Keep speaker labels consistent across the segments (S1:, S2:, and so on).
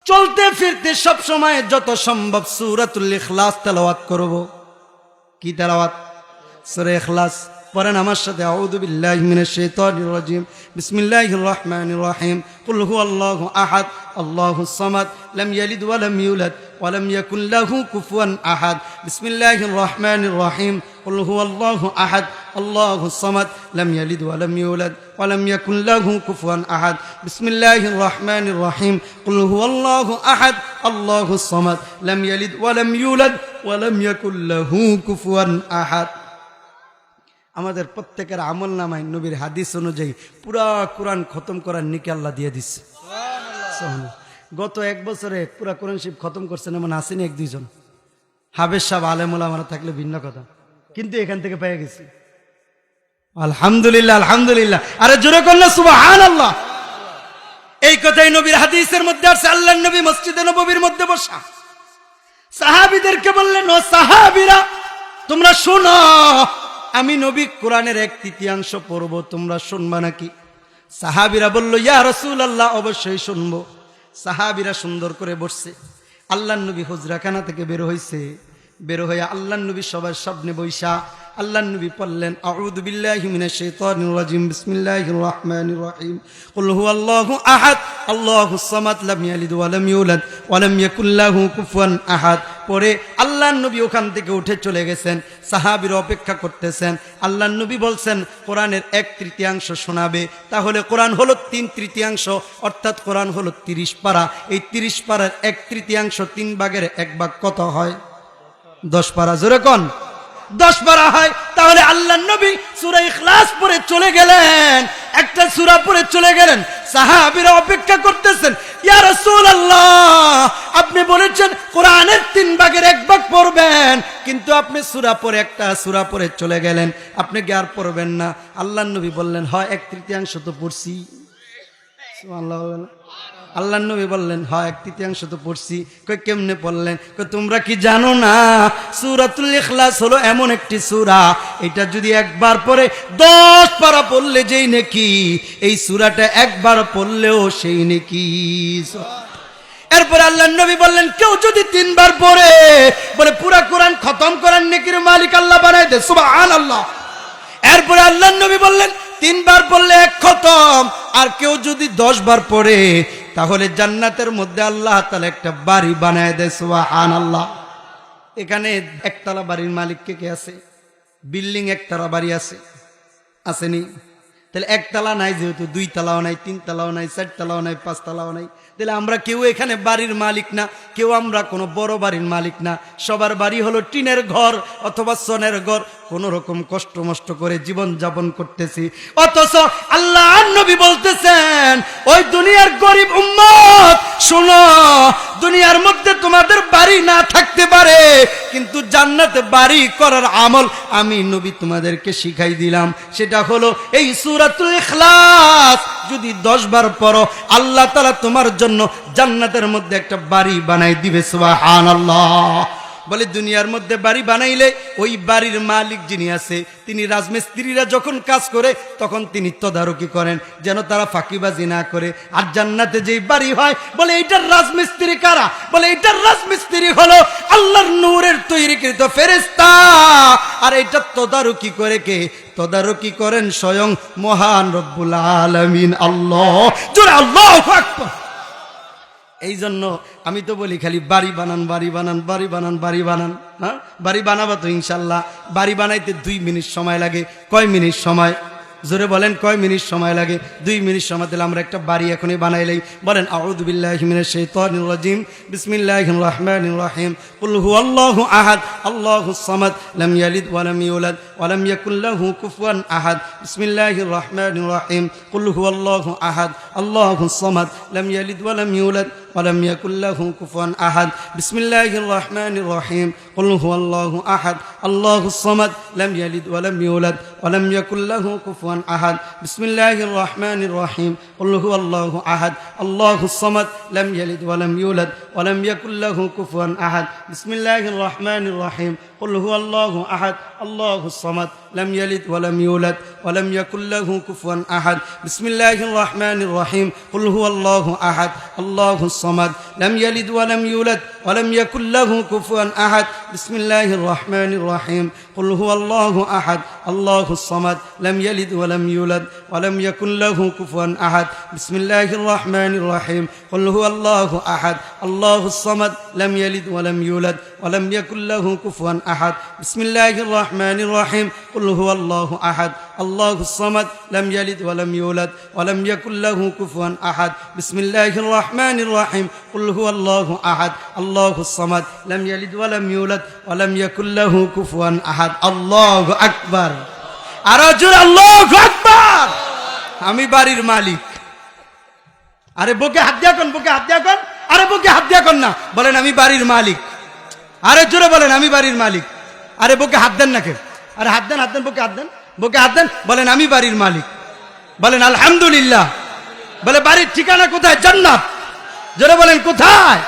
S1: চলতে ফিরতে সব সময় যত সম্ভব সূরাতুল ইখলাস তেলাওয়াত করব। কি তেলাওয়াত? সূরা ইখলাস পড়েন আমার সাথে। আউযু বিল্লাহি মিনাশ শাইতানির রাজিম, বিসমিল্লাহির রহমানির রহিম। কুল হুয়াল্লাহু আহাদ, আল্লাহুস সামাদ, লাম ইয়ালিদ ওয়া লাম ইউলাদ ওয়া লাম ইয়াকুল লাহু কুফুয়ান আহাদ। বিসমিল্লাহির রহমানির রহিম। কুল হুয়াল্লাহু আহাদ, আল্লাহুস সামাদ, লাম ইয়ালিদ ওয়া লাম ইউলাদ ওয়া লাম ইয়াকুল লাহু কুফুয়ান আহাদ। বিসমিল্লাহির রহমানির রহিম। কুল হুয়াল্লাহু আহাদ, আল্লাহুস সামাদ, লাম ইয়ালিদ ওয়া লাম ইউলাদ ওয়া লাম ইয়াকুল লাহু কুফুয়ান আহাদ। আমাদের প্রত্যেকের আমল নামায় নবীর হাদিস অনুযায়ী পুরা কোরআন খতম করার নিকে আল্লাহ দিয়ে দিচ্ছে। গত এক বছরে পুরা কোরআন শরীফ খতম করছেন এমন আসেনি এক দুইজন। হাফেজ সাহেব আলেমুল আমরা থাকলে ভিন্ন কথা, কিন্তু এখান থেকে পেয়ে গেছি। আলহামদুলিল্লাহ, আলহামদুলিল্লাহ। আরে জোরে করলে সুবহানাল্লাহ। এই কথাই নবীর হাদিসের মধ্যে আছে। আল্লাহর নবী মসজিদে নববীর মধ্যে বসা সাহাবীদেরকে বললেন, ও সাহাবীরা তোমরা শোনো, আমি নবী কোরআনের 1/3 পড়ব, তোমরা শুনবা নাকি? সাহাবীরা বলল, ইয়া রাসূলুল্লাহ, অবশ্যই শুনবো। সাহাবীরা সুন্দর করে বসছে। আল্লাহর নবী হুজরাখানা থেকে বের হইছে। বের হয়ে আল্লাহর নবী সবার সামনে বৈশা আল্লাহর নবী পড়লেন, আউযু বিল্লাহি মিনাশ শাইতানির রাজিম, বিসমিল্লাহির রহমানির রহিম। কুল হুয়াল্লাহু আহাদ, আল্লাহুস সামাদ, লাম ইয়ালিদ ওয়া লাম ইউলাদ ওয়া লাম ইয়াকুল লাহু কুফুয়ান আহাদ। পরে আল্লাহর নবী ওখান থেকে উঠে চলে গেছেন। সাহাবীরা অপেক্ষা করতেছেন। আল্লাহর নবী বলছেন কোরআনের 1/3 শোনাবে। তাহলে কোরআন হলো 3/3, অর্থাৎ কোরআন হলো 30 পারা। এই 30 পারার 1/3, 3 ভাগের 1 ভাগ কত হয়? 10 পারা। জোরে কোন? 10 পারা হয়। তাহলে আল্লাহর নবী সূরা ইখলাস পড়ে চলে গেলেন, একটা সূরা পড়ে চলে গেলেন। সাহাবীরা অপেক্ষা করতেছেন, ইয়া রাসূলুল্লাহ, আপনি বলেছেন কোরআনের 3 ভাগের 1 ভাগ পড়বেন, কিন্তু আপনি সূরা পড়ে একটা সূরা পড়ে চলে গেলেন, আপনি কি আর পড়বেন না? আল্লাহর নবী বললেন, হয় 1/3 তো পড়ছি। সুবহানাল্লাহ। আল্লাহর নবী বললেন, হয় 1/3 তো পড়ছি। কই কেমনে পড়লেন? কই তোমরা কি জানো না সূরাতুল ইখলাস হলো এমন একটি সূরা, এটা যদি একবার পড়ে 10 পারা পড়লে যেই নেকি, এই সূরাটা একবার পড়লেও সেই নেকি। এরপর আল্লাহর নবী বললেন, কেউ যদি 3 বার পড়ে বলে পুরা কোরআন খতম করার নেকির মালিক আল্লাহ বানায় দেয়। সুবহানাল্লাহ। এরপর আল্লাহর নবী বললেন, 3 বার পড়লে 1 খতম। আর কেউ যদি 10 বার পড়ে তাহলে জান্নাতের মধ্যে আল্লাহ তাআলা একটা বাড়ি বানায় দেয়। সুবহানাল্লাহ। এখানে একতলা বাড়ির মালিক কে কে আছে? বিল্ডিং একতলা বাড়ি আছে, আসেনি? তাহলে একতলা নাই, যেহেতু 2 তলাও নাই, 3 তলাও নাই, 4 তলাও নাই, 5 তলাও নাই, তাহলে আমরা কেউ এখানে বাড়ির মালিক না, কেউ আমরা কোনো বড় বাড়ির মালিক না। সবার বাড়ি হলো টিনের ঘর অথবা সনের ঘর, কোন রকম কষ্ট মষ্ট করে জীবন যাপন করতেছি। অথচ আল্লাহর নবী বলতেছেন, ওই দুনিয়ার গরিব উম্মত শোনো, দুনিয়ার মধ্যে তোমাদের বাড়ি না থাকতে পারে, কিন্তু জান্নাতে বাড়ি করার আমল আমি নবী তোমাদেরকে শিখাই দিলাম। সেটা হলো এই সূরাতুল ইখলাস যদি 10 বার পড়ো, আল্লাহ তাআলা তোমার জন্য জান্নাতের মধ্যে একটা বাড়ি বানাই দিবে। সুবহানাল্লাহ। বলে দুনিয়ার মধ্যে বাড়ি বানাইলে ওই বাড়ির মালিক যিনি আছে তিনি রাজমিস্ত্রিরা যখন কাজ করে তখন তিনি তদারকি করেন যেন তারা ফাঁকিবাজি না করে। আর জান্নাতে যেই বাড়ি হয় বলে এইটার রাজমিস্ত্রি কারা? বলে এইটার রাজমিস্ত্রি হলো আল্লাহর নূরের তৈরিকৃত ফেরেশতা। আর এটা তদারকি করে কে? তদারকি করেন স্বয়ং মহান রব্বুল আলামিন আল্লাহ। জোরে আল্লাহু আকবার। এই জন্য আমি তো বলি খালি বাড়ি বানান, বাড়ি বানান, বাড়ি বানান, বাড়ি বানান। হ্যাঁ, বাড়ি বানাবা তো ইনশাল্লাহ। বাড়ি বানাইতে 2 মিনিট সময় লাগে। কয় মিনিট সময়? জোরে বলেন, কয় মিনিট সময় লাগে? 2 মিনিট সময় দিলে আমরা একটা বাড়ি এখনই বানাইলেই। বলেন, আউযু বিল্লাহি মিনাশ শাইতানির রাজিম, বিসমিল্লাহির রহমানির রহিম। কুল হুয়াল্লাহু আহাদ, আল্লাহুস সামাদ, লাম ইয়ালিদ ওয়া লাম ইউলাদ ওয়া লাম ইয়াকুল লাহু কুফুয়ান আহাদ। বিসমিল্লাহির রহমানির রহিম। কুল হুয়াল্লাহু আহাদ, আল্লাহুস সামাদ, লাম ইয়ালিদ ওয়া লাম ইউলাদ ওয়া লাম ইয়াকুল লাহু কুফুয়ান আহাদ। বিসমিল্লাহির রহমানির রহিম। কুল হুয়াল্লাহু আহাদ, আল্লাহুস সামাদ, লাম ইয়ালিদ ওয়া লাম ইউলাদ ওয়া লাম ইয়াকুল লাহু কুফুয়ান আহাদ। বিসমিল্লাহির রহমানির রহিম। কুল হুয়াল্লাহু আহাদ, আল্লাহুস সামাদ, লাম ইয়ালিদ ওয়া লাম ইউলাদ ওয়া লাম ইয়াকুল লাহু কুফুয়ান আহাদ। বিসমিল্লাহির রহমানির রহিম। কুল হুয়াল্লাহু আহাদ, আল্লাহুস সামাদ, লাম ইয়ালিদ ওয়া লাম ইউলাদ ওয়া লাম ইয়াকুল লাহু কুফুয়ান আহাদ। বিসমিল্লাহির রহমানির রহিম। কুল হুয়াল্লাহু আহাদ, আল্লাহুস সামাদ, لم يلد ولم يولد ولم يكن له كفوا أحد بسم الله الرحمن الرحيم قل هو الله أحد الله الصمد لم يلد ولم يولد ولم يكن له كفوا أحد بسم الله الرحمن الرحيم قل هو الله أحد الله الصمد لم يلد ولم يولد ولم يكن له كفوا أحد بسم الله الرحمن الرحيم قل هو الله أحد الله الصمد لم يلد ولم يولد ولم يكن له كفوا أحد بسم الله الرحمن الرحيم قل هو الله أحد الله الصمد لم يلد ولم يولد ولم يكن له كفوا أحد الله أكبر أرجل الله أكبر আমি বাড়ির মালিক আরে বুকে হাত দিয়া কোন বুকে হাত দিয়া কোন আরে বুকে হাত দিয়া কোন না বলেন আমি বাড়ির মালিক আরে জোরে বলেন আমি বাড়ির মালিক আরে বুকে হাত দেন নাকি আরে হাত দেন বুকে হাত দেন বুকে হাত দেন বলেন আমি বাড়ির মালিক বলেন আলহামদুলিল্লাহ বলে বাড়ির ঠিকানা কোথায় জান্নাত জোরে বলেন কোথায়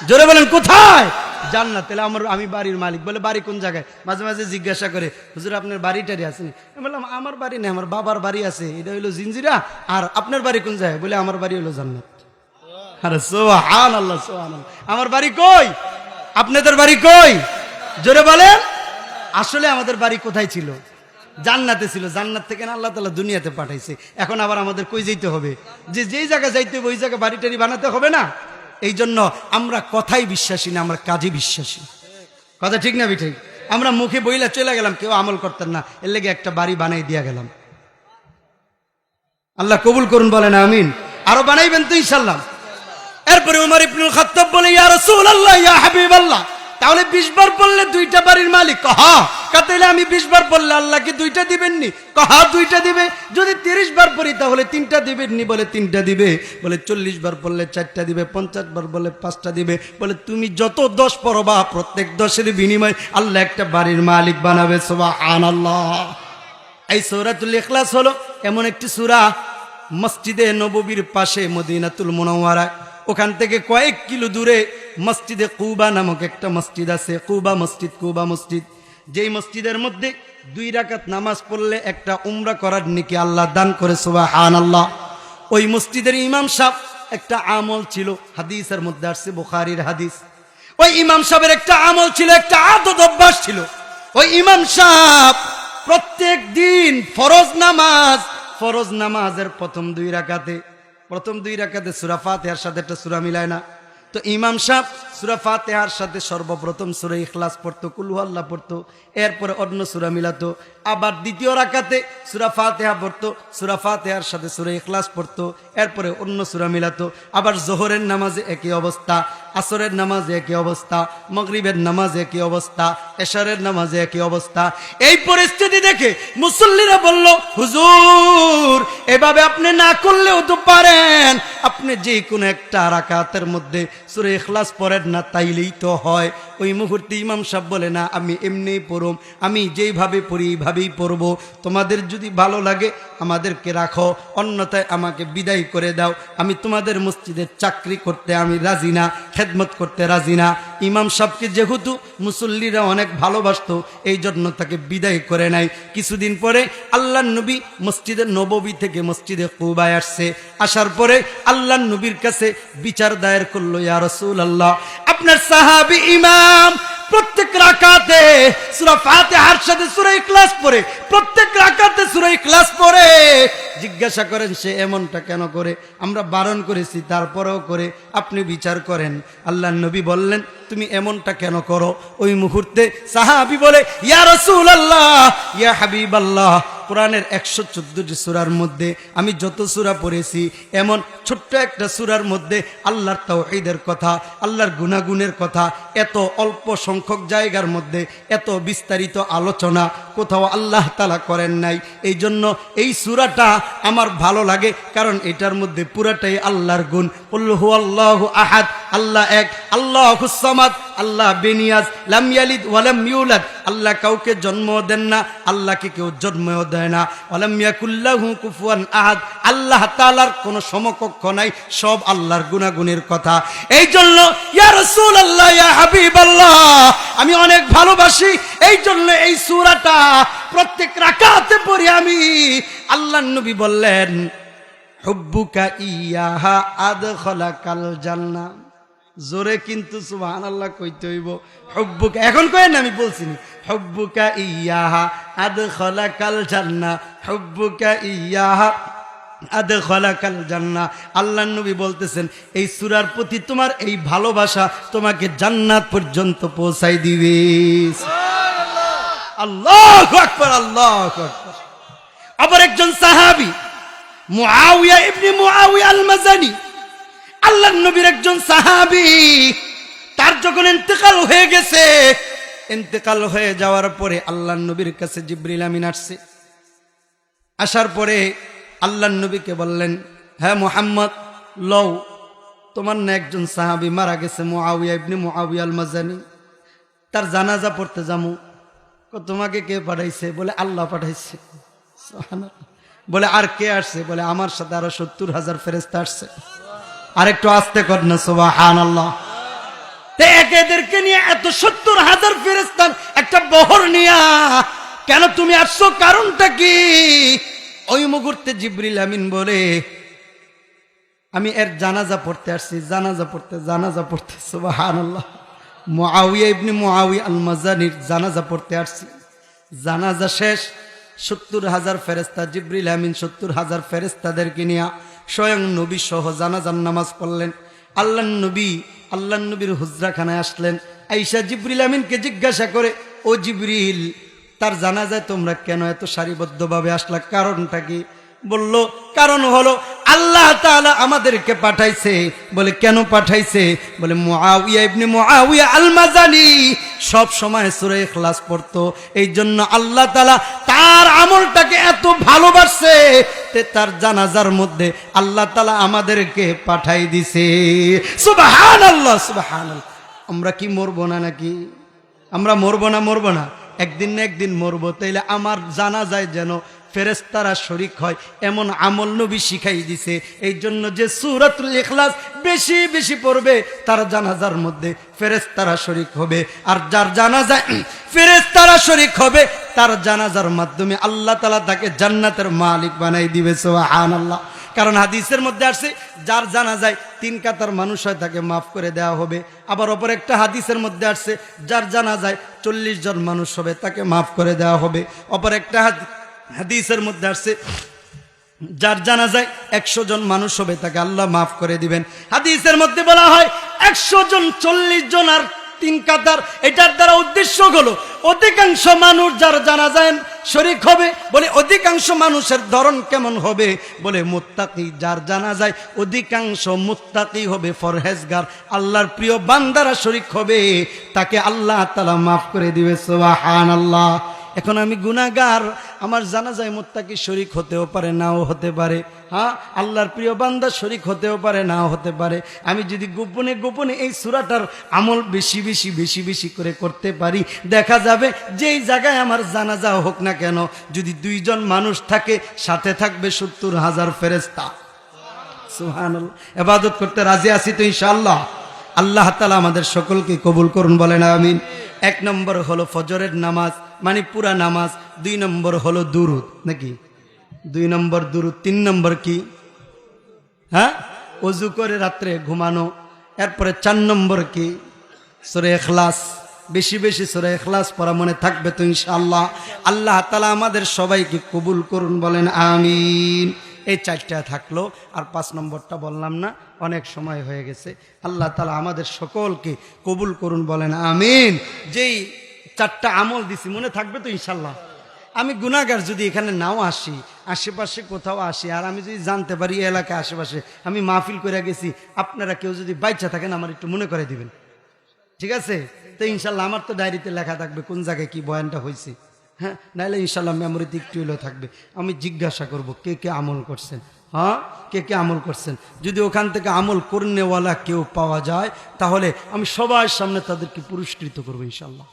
S1: জোরে বলেন কোথায় জান্নাত তাহলে আমি বাড়ির মালিক বলে বাড়ি কোন জায়গায় মাঝে মাঝে জিজ্ঞাসা করে হুজুর আপনার বাড়িটারি আছে আমি বললাম আমার বাড়ি নেই আমার বাবার বাড়ি আছে এটা হইলো জিনজিরা আর আপনার বাড়ি কোন জায়গায় বলে আমার বাড়ি হলো জান্নাত আরে সুবহানাল্লাহ সুবহানাল্লাহ আমার বাড়ি কই আপনাদের বাড়ি কই জোরে বলেন আসলে আমাদের বাড়ি কোথায় ছিল জান্নাতে ছিল জান্নাত থেকে আল্লাহ তাআলা দুনিয়াতে পাঠাইছে এখন আবার আমাদের কই যাইতে হবে যে যেই জায়গায় যাইতে হবে ওই জায়গায় বাড়িটারি বানাতে হবে না এই জন্য আমরা কথাই বিশ্বাসী না আমরা কাজে বিশ্বাসী কথা ঠিক না বিঠাই আমরা মুখে বইলা চলে গেলাম কেউ আমল করতেন না এর লেগে একটা বাড়ি বানাই দিয়া গেলাম আল্লাহ কবুল করুন বলেন আমিন আরো বানাইবেন তো ইনশাআল্লাহ এরপরে ওমর ইবনুল খাত্তাব বলে ইয়া রাসূলুল্লাহ ইয়া হাবিবাল্লাহ তাহলে 20 বার বললে দুইটা বাড়ির মালিক কহা তাহলে আমি 20 বার বললে আল্লাহ কি দুইটা দিবেননি কহা দুইটা দিবে যদি 30 বার পড়ি তাহলে তিনটা দিবেননি বলে তিনটা দিবে বলে 40 বার পড়লে চারটা দিবে 50 বার বললে পাঁচটা দিবে বলে তুমি যত 10 পড়বা প্রত্যেক 10 এর বিনিময়ে আল্লাহ একটা বাড়ির মালিক বানাবে সুবহানাল্লাহ এই সূরাতুল ইখলাস হলো এমন একটি সূরা মসজিদে নববীর পাশে মদিনাতুল মুনাওয়ারা ওখান থেকে কয়েক কিলো দূরে মসজিদে কুবা নামক একটা মসজিদ আছে কুবা মসজিদ যেই মসজিদের মধ্যে 2 রাকাত নামাজ পড়লে একটা উমরা করার নেকি আল্লাহ দান করে সুবহানাল্লাহ ওই মসজিদের ইমাম সাহেব একটা আমল ছিল হাদিসের মধ্যে আসছে বুখারীর হাদিস ওই ইমাম সাহেবের একটা আমল ছিল একটা আদত অভ্যাস ছিল ওই ইমাম সাহেব প্রত্যেক দিন ফরজ নামাজের প্রথম 2 রাকাতে সূরা ফাতিহার সাথে একটা সূরা মিলায় না তো ইমাম সাহেব সূরা ফাতিহার সাথে সর্বপ্রথম সূরা ইখলাস পড়তো কুল হুয়াল্লাহ পড়তো এরপরে অন্য সূরা মিলাতো আবার দ্বিতীয় রাকাতে সূরা ফাতিহা পড়তো সূরা ফাতিহার সাথে সূরা ইখলাস পড়তো এরপরে অন্য সূরা মিলাতো আবার যোহরের নামাজে একই অবস্থা আসরের নামাজে একই অবস্থা মাগরিবের নামাজে একই অবস্থা এশারের নামাজে একই অবস্থা এই পরিস্থিতি দেখে মুসল্লিরা বলল হুজুর এভাবে আপনি না করলেও তো পারেন আপনি যে কোনো একটা রাকাতের মধ্যে সূরা ইখলাস পড়েন না তাইলেই তো হয় ওই মুহূর্তে ইমাম সাহেব বলে না আমি এমনি পড়ব আমি যেইভাবে পড়ি এইভাবেই পড়ব তোমাদের যদি ভালো লাগে আমাদেরকে রাখো অন্যথায় আমাকে বিদায় করে দাও আমি তোমাদের মসজিদের চাকরি করতে আমি রাজি না খেদমত করতে রাজি না ইমাম সাহেবকে যেহেতু মুসল্লিরা অনেক ভালোবাসতো এই জন্য তাকে বিদায় করে নাই কিছুদিন পরে আল্লাহর নবী মসজিদের নববী থেকে মসজিদে কুবায় আসছে আসার পরে আল্লাহর নবীর কাছে বিচার দায়ের করলো ইয়া রাসূলুল্লাহ আপনার সাহাবী ইমাম প্রত্যেক রাকাতে সূরা ফাতিহার সাথে সূরা ইখলাস পড়ে প্রত্যেক রাকাতে সূরা ইখলাস পড়ে জিজ্ঞাসা করেন সে এমনটা কেন করে আমরা বারণ করেছি তারপরেও করে আপনি বিচার করেন আল্লাহর নবী বললেন তুমি এমনটা কেন করো ওই মুহূর্তে সাহাবী বলে ইয়া রাসূলুল্লাহ ইয়া হাবিবাল্লাহ কোরআনের 114টি সূরার মধ্যে আমি যত সূরা পড়েছি এমন ছোট্ট একটা সূরার মধ্যে আল্লাহর তাওহীদের কথা আল্লাহর গুনাহগুনের কথা এত অল্প সংখ্যক জায়গার মধ্যে এত বিস্তারিত আলোচনা কোথাও আল্লাহ তাআলা করেন নাই এই জন্য এই সূরাটা আমার ভালো লাগে কারণ এটার মধ্যে পুরাটাই আল্লাহর গুণ কুল হুয়াল্লাহু আহাদ আল্লাহ এক আল্লাহুস সামাদ আল্লাহ বেনিয়াজ লাম ইয়ালিদ ওয়া লাম ইউলাদ আল্লাহ কাউকে জন্ম দেন না আল্লাহকে কেউ জন্মও দেয় না ওয়ালাম ইয়াকুল্লাহু কুফুয়ান আহাদ আল্লাহ তাআলার কোনো সমকক্ষ নাই সব আল্লাহর গুনাহগুনের কথা এই জন্য ইয়া রাসূলুল্লাহ ইয়া হাবিবাল্লাহ আমি অনেক ভালোবাসি এই জন্য এই সূরাটা প্রত্যেক রাকাতে পড়ি আমি আল্লাহর নবী বললেন হুব্বুকা ইয়াহা আদখালাকাল জান্নাহ জোরে কিন্তু সুবহানাল্লাহ কইতে হইব। হুব্বুকা এখন কই না, আমি বলছি না, হুব্বুকা ইয়াহা আদখালাকাল জান্নাহ, হুব্বুকা ইয়াহা আদখালাকাল জান্নাহ। আল্লাহর নবী বলতেছেন এই সূরার প্রতি তোমার এই ভালোবাসা তোমাকে জান্নাত পর্যন্ত পৌঁছাই দিবে। আল্লাহু আকবার, আল্লাহু আকবার। আবার একজন সাহাবী মুআবিয়া ইবনে মুআবিয়া আল মাজানি, আল্লাহর নবীর একজন সাহাবী, তার যখন ইন্তেকাল হয়ে গেছে, ইন্তেকাল হয়ে যাওয়ার পরে আল্লাহর নবীর কাছে জিবরিল আমিন আসছে। আসার পরে আল্লাহর নবীকে বললেন, হ্যাঁ মুহাম্মদ, লও তোমার না একজন সাহাবী মারা গেছে, মুআবিয়া ইবনে মুআবিয়া আল মাজানি, তার জানাজা পড়তে যামু। তোমাকে কে পাঠাইছে? বলে আল্লাহ পাঠাইছে। সুবহানাল্লাহ। বলে আর কে আসছে? বলে আমার সাথে আরো 70,000 ফেরেশতা আসছে। আর একটু আস্তে কর না, সুবহানাল্লাহ। এদেরকে নিয়ে এত 70,000 ফেরেশতার একটা বহর নিয়া কেন তুমি আসছো? কারণটা কি? ওই মুহূর্তে জিবরিল আমিন বলে, আমি এর জানাজা পড়তে আসছি, জানাজা পড়তে। সুবহানাল্লাহ। মুআবিয়া ইবনে মুআবিয়া আল মাজানির জানাজা পড়তে আসছি। জানাজা শেষ, 70,000 ফেরেশতা, জিবরিল আমিন 70,000 ফেরেশতাদেরকে নিয়ে স্বয়ং নবী সহ জানাজার নামাজ পড়লেন। আল্লাহর নবীর হুজরাখানায় আসলেন। আয়েশা জিবরিল আমিনকে জিজ্ঞাসা করে, ও জিবরিল, তার জানাজায় তোমরা কেন এত সারিবদ্ধভাবে আসলা? কারণটা কি? বলল, কারণ হলো আল্লাহ তাআলা আমাদেরকে পাঠাইছে। বলে কেন পাঠাইছে? বলে মুআবিয়া ইবনে মুআবিয়া আল মাজানি সব সময় সূরা ইখলাস পড়তো, এই জন্য আল্লাহ তাআলা তার আমলটাকে এত ভালোবাসে, তার জানাজার মধ্যে আল্লাহ তাআলা আমাদেরকে পাঠাই দিছে। সুবহানাল্লাহ, সুবহানাল্লাহ। আমরা কি মরবো না নাকি? আমরা মরবো না, একদিন না একদিন মরবো। তাইলে আমার জানাজায় যেন ফেরেশতারা শরীক হয় এমন আমল নবী শিখাই দিছে। এই জন্য যে সূরাতুল ইখলাস বেশি বেশি পড়বে তার জানাজার মধ্যে ফেরেশতারা শরীক হবে। আর যার জানাজায় ফেরেশতারা শরীক হবে তার জানাজার মাধ্যমে আল্লাহ তাআলা তাকে জান্নাতের মালিক বানাই দিবে। সুবহানাল্লাহ। কারণ হাদিসের মধ্যে আসছে যার জানাজায় 3 কাতার মানুষ হয় তাকে মাফ করে দেওয়া হবে। আবার অপর একটা হাদিসের মধ্যে আসছে যার জানাজায় 40 জন মানুষ হবে তাকে মাফ করে দেওয়া হবে। অপর একটা হাদিসের মধ্যে আসছে যার জানাজায় 100 জন মানুষ হবে তাকে আল্লাহ মাফ করে দিবেন। হাদিসের মধ্যে বলা হয় 100 জন, 40 জন আর 3 কাতার। এটার দ্বারা উদ্দেশ্য হলো অধিকাংশ মানুষ যার জানাজায় শরীক হবে। বলে অধিকাংশ মানুষের ধরন কেমন হবে? বলে মুত্তাকি, যার জানাজায় অধিকাংশ মুত্তাকি হবে, ফরহেজগার, আল্লাহর প্রিয় বান্দারা শরীক হবে, তাকে আল্লাহ তাআলা মাফ করে দিবে। সুবহানাল্লাহ। এখন আমি গুনাহগার, আমার জানাজায় মুত্তাকি শরীক হতেও পারে, নাও হতে পারে। হ্যাঁ, আল্লাহর প্রিয় বান্দা শরীক হতেও পারে, নাও হতে পারে। আমি যদি গোপনে গোপনে এই সূরাটার আমল বেশি বেশি করে করতে পারি, দেখা যাবে যেই জায়গায় আমার জানাজা হোক না কেন, যদি 2 জন মানুষ থাকে সাথে থাকবে 70,000 ফেরেশতা। সুবহানাল্লাহ। ইবাদত করতে রাজি আছি তো ইনশাআল্লাহ? আল্লাহ তাআলা আমাদের সকলকে কবুল করুন, বলেন আমিন। 1 নম্বর হলো ফজরের নামাজ, মানে পুরা নামাজ। 2 নম্বর হলো দুরুদ, নাকি? 2 নম্বর দুরুদ। 3 নম্বর কি? হ্যাঁ, ওযু করে রাত্রে ঘুমানো। এরপরে 4 নম্বর কি? সূরা ইখলাস। বেশি বেশি সূরা ইখলাস পড়া মনে থাকবে তো ইনশাআল্লাহ? আল্লাহ তাআলা আমাদের সবাইকে কবুল করুন, বলেন আমিন। এই 4টা থাকলো, আর 5 নম্বরটা বললাম না, অনেক সময় হয়ে গেছে। আল্লাহ তাআলা আমাদের সকলকে কবুল করুন, বলেন আমিন। যেই 4টা আমল দিছি মনে থাকবে তো ইনশাআল্লাহ? আমি গুনাহগার, যদি এখানে নাও আসি, আশেপাশে কোথাও আসি, আর আমি যদি জানতে পারি এই এলাকায় আশেপাশে আমি মাহফিল করে গেছি, আপনারা কেউ যদি বাইচা থাকেন আমার একটু মনে করে দিবেন, ঠিক আছে? তো ইনশাআল্লাহ আমার তো ডায়েরিতে লেখা থাকবে কোন জায়গায় কি বয়ানটা হয়েছে। হ্যাঁ, নাইলে ইনশাআল্লাহ মেমোরিতে একটু হলেও থাকবে। আমি জিজ্ঞাসা করব কে কে আমল করছেন। হ্যাঁ, কে কে আমল করছেন। যদি ওখান থেকে আমল করনেওয়ালা কেউ পাওয়া যায় তাহলে আমি সবার সামনে তাদেরকে পুরস্কৃত করবো ইনশাআল্লাহ।